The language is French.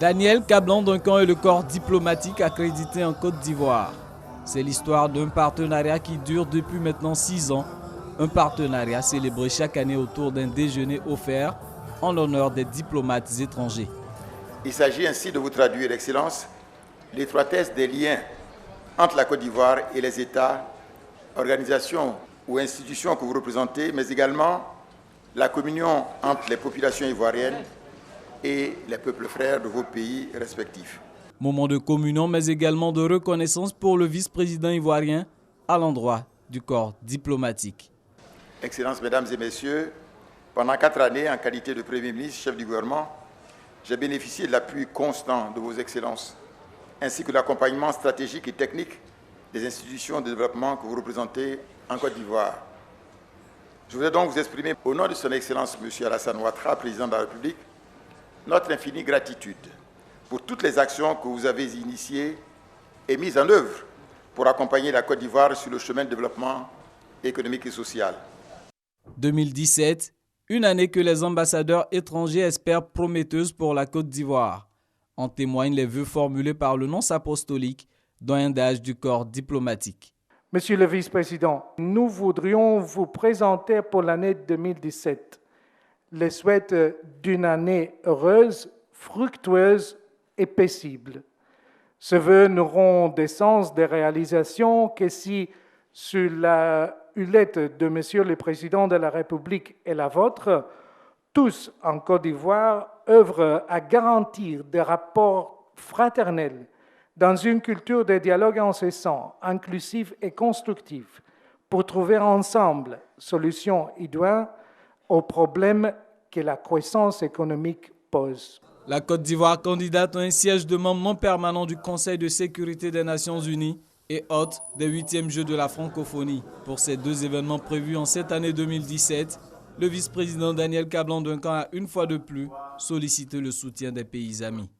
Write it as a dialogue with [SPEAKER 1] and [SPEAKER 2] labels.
[SPEAKER 1] Daniel Kablan-Duncan est le corps diplomatique accrédité en Côte d'Ivoire. C'est l'histoire d'un partenariat qui dure depuis maintenant 6 ans. Un partenariat célébré chaque année autour d'un déjeuner offert en l'honneur des diplomates étrangers.
[SPEAKER 2] Il s'agit ainsi de vous traduire, Excellence, l'étroitesse des liens entre la Côte d'Ivoire et les États, organisations ou institutions que vous représentez, mais également la communion entre les populations ivoiriennes et les peuples frères de vos pays respectifs.
[SPEAKER 1] Moment de communion, mais également de reconnaissance pour le vice-président ivoirien à l'endroit du corps diplomatique.
[SPEAKER 2] Excellences, Mesdames et Messieurs, pendant 4 années, en qualité de Premier ministre, chef du gouvernement, j'ai bénéficié de l'appui constant de vos Excellences, ainsi que de l'accompagnement stratégique et technique des institutions de développement que vous représentez en Côte d'Ivoire. Je voudrais donc vous exprimer, au nom de son Excellence M. Alassane Ouattara, Président de la République, notre infinie gratitude pour toutes les actions que vous avez initiées et mises en œuvre pour accompagner la Côte d'Ivoire sur le chemin de développement économique et social.
[SPEAKER 1] 2017, une année que les ambassadeurs étrangers espèrent prometteuse pour la Côte d'Ivoire. En témoignent les vœux formulés par le nonce apostolique, doyen d'âge du corps diplomatique.
[SPEAKER 3] Monsieur le vice-président, nous voudrions vous présenter pour l'année 2017 les souhaits d'une année heureuse, fructueuse et paisible. Ces vœux n'auront de sens de réalisation que si, sur la hullette de Monsieur le Président de la République et la vôtre, tous en Côte d'Ivoire œuvrent à garantir des rapports fraternels dans une culture de dialogue incessant, inclusif et constructif, pour trouver ensemble solutions idoines aux problèmes que la croissance économique pose.
[SPEAKER 1] La Côte d'Ivoire candidate à un siège de membre non permanent du Conseil de sécurité des Nations Unies et hôte des 8e Jeux de la francophonie. Pour ces 2 événements prévus en cette année 2017, le vice-président Daniel Kablan-Duncan a une fois de plus sollicité le soutien des pays amis.